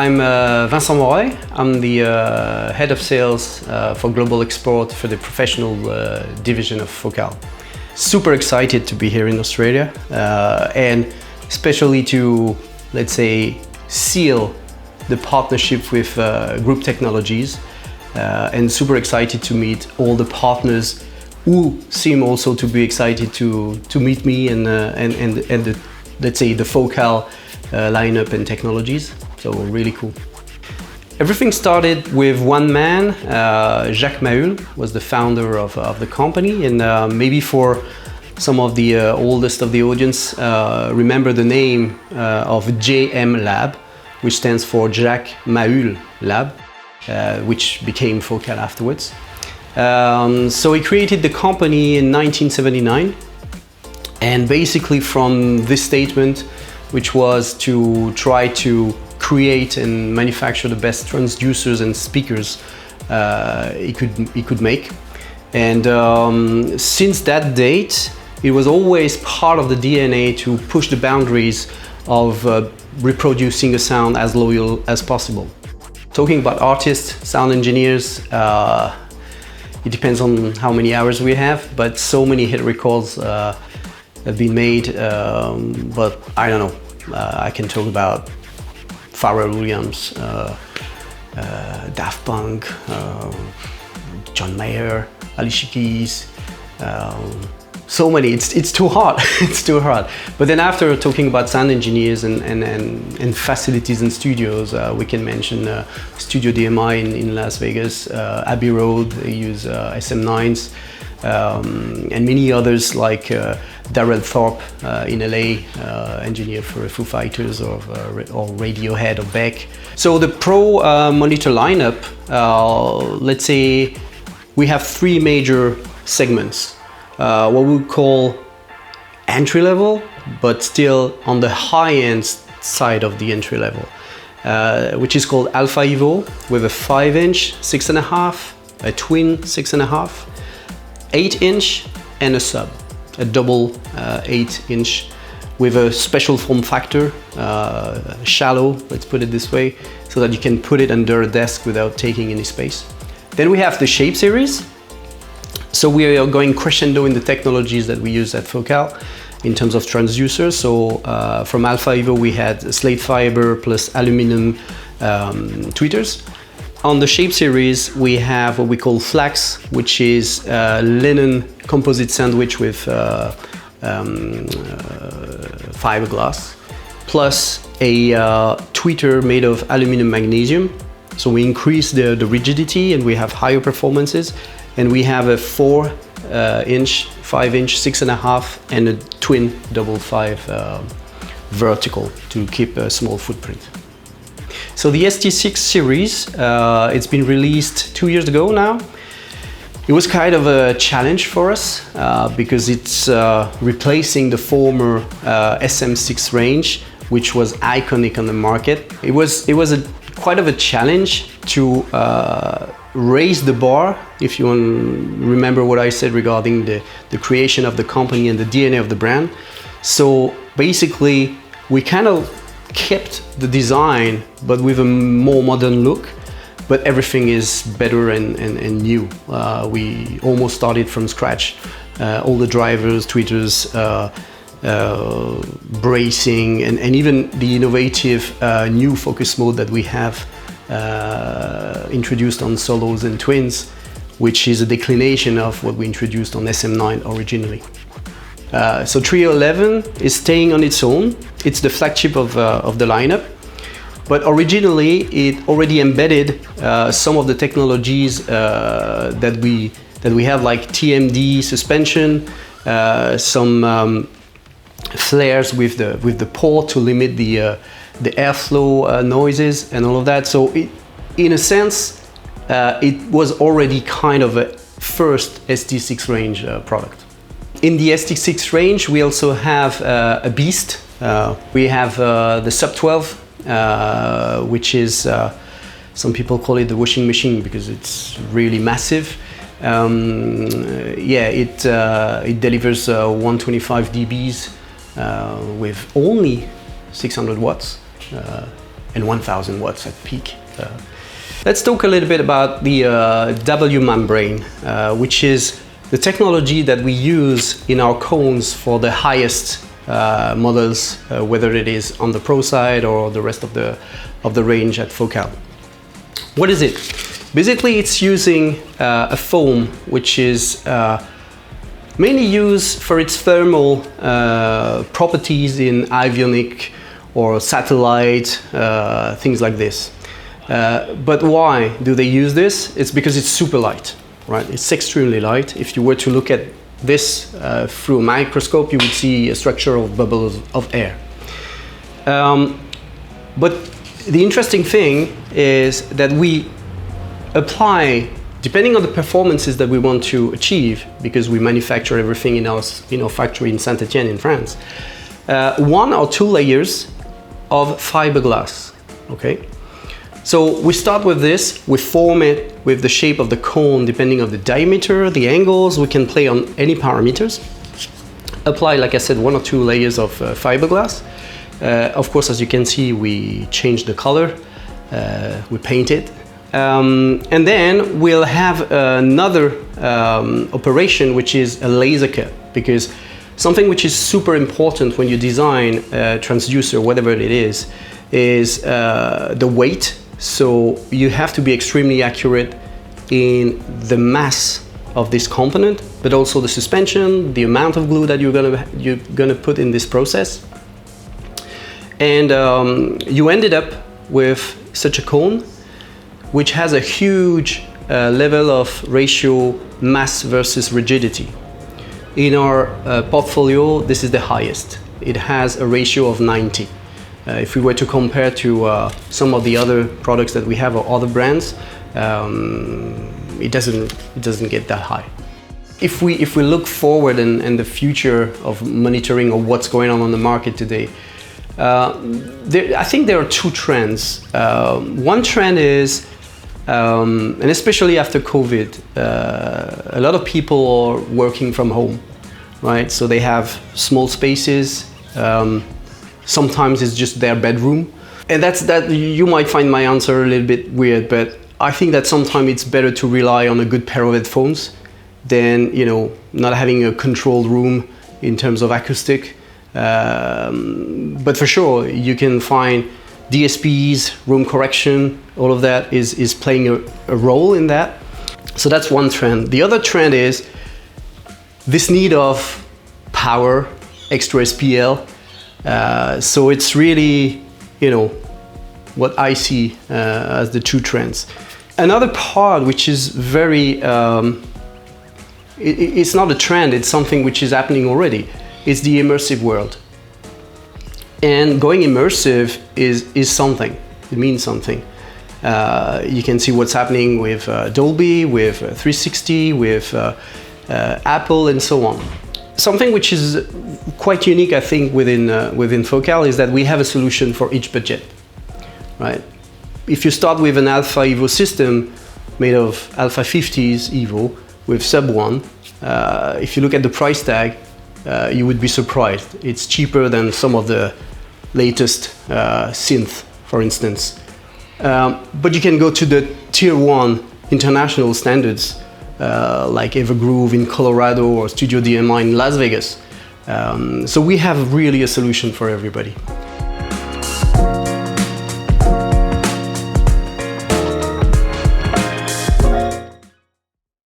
I'm Vincent Moreuille. I'm the head of sales for global export for the professional division of Focal. Super excited to be here in Australia and especially to, let's say, seal the partnership with Group Technologies and super excited to meet all the partners who seem also to be excited to meet me and the, let's say, the Focal lineup and technologies. So really cool. Everything started with one man. Jacques Maheulle was the founder of the company, and maybe for some of the oldest of the audience remember the name of JM Lab, which stands for Jacques Maheulle Lab, which became Focal afterwards. So he created the company in 1979, and basically from this statement, which was to try to create and manufacture the best transducers and speakers he could make. And since that date, it was always part of the DNA to push the boundaries of reproducing a sound as loyal as possible. Talking about artists, sound engineers, it depends on how many hours we have, but so many hit records have been made, but I don't know, I can talk about Pharrell Williams, Daft Punk, John Mayer, Alicia Keys, so many, it's too hard, it's too hard. But then after talking about sound engineers and facilities and studios, we can mention Studio DMI in Las Vegas, Abbey Road, they use SM9s, and many others like Darrell Thorpe in LA, engineer for Foo Fighters or Radiohead or Beck. So the Pro monitor lineup, let's say we have three major segments. What we call entry level, but still on the high-end side of the entry level, which is called Alpha Evo with a 5-inch 6.5, a twin 6.5, 8-inch and a sub, a double 8-inch with a special form factor, shallow, let's put it this way, so that you can put it under a desk without taking any space. Then we have the Shape series. So we are going crescendo in the technologies that we use at Focal in terms of transducers. So from Alpha Evo we had slate fiber plus aluminum tweeters. On the Shape series we have what we call Flax, which is linen composite sandwich with fiberglass, plus a tweeter made of aluminum magnesium. So we increase the rigidity and we have higher performances. And we have a 4-inch, 5-inch, 6.5 and a twin double 5 vertical to keep a small footprint. So the ST6 series, it's been released 2 years ago now. It was kind of a challenge for us because it's replacing the former SM6 range, which was iconic on the market. It was quite of a challenge to raise the bar, if you remember what I said regarding the creation of the company and the DNA of the brand. So basically, we kind of kept the design, but with a more modern look, but everything is better and new. We almost started from scratch. All the drivers, tweeters, bracing, and even the innovative new focus mode that we have introduced on solos and twins, which is a declination of what we introduced on SM9 originally. So Trio 11 is staying on its own. It's the flagship of the lineup, but originally it already embedded some of the technologies that we have, like TMD suspension, some flares with the port to limit the airflow noises and all of that. So in a sense, it was already kind of a first ST6 range product. In the ST6 range, we also have a beast. We have the Sub 12, which is, some people call it the washing machine because it's really massive. Yeah, it delivers 125 dBs with only 600 watts. and 1000 watts at peak. Let's talk a little bit about the W membrane, which is the technology that we use in our cones for the highest models, whether it is on the Pro side or the rest of the range at Focal. What is it? Basically, it's using a foam which is mainly used for its thermal properties in avionic or satellite, things like this. But why do they use this? It's because it's super light, right? It's extremely light. If you were to look at this through a microscope, you would see a structure of bubbles of air. But the interesting thing is that we apply, depending on the performances that we want to achieve, because we manufacture everything in our factory in Saint-Étienne in France, 1 or 2 layers of fiberglass, okay? So we start with this, we form it with the shape of the cone, depending on the diameter, the angles, we can play on any parameters. Apply, like I said, 1 or 2 layers of fiberglass. Of course, as you can see, we change the color, we paint it. And then we'll have another operation, which is a laser cut, because something which is super important when you design a transducer, whatever it is the weight. So you have to be extremely accurate in the mass of this component, but also the suspension, the amount of glue that you're gonna put in this process. And you ended up with such a cone, which has a huge level of ratio mass versus rigidity. In our portfolio, this is the highest. It has a ratio of 90. If we were to compare to some of the other products that we have or other brands, it doesn't get that high. If we look forward and the future of monitoring or what's going on the market today, I think there are 2 trends. One trend is, and especially after COVID, a lot of people are working from home, right? So they have small spaces. Sometimes it's just their bedroom. And that you might find my answer a little bit weird, but I think that sometimes it's better to rely on a good pair of headphones than, not having a controlled room in terms of acoustic. But for sure, you can find DSPs, room correction, all of that is playing a role in that. So that's one trend. The other trend is this need of power, extra SPL. So it's really, what I see as the 2 trends. Another part which is very, it's not a trend, it's something which is happening already. It's the immersive world. And going immersive is something, it means something. You can see what's happening with Dolby, with 360, with Apple and so on. Something which is quite unique, I think, within Focal is that we have a solution for each budget, right? If you start with an Alpha Evo system made of Alpha 50s Evo with sub 1, if you look at the price tag, you would be surprised. It's cheaper than some of the latest synth, for instance. But you can go to the tier 1 international standards, like Evergroove in Colorado or Studio DMI in Las Vegas. So we have really a solution for everybody.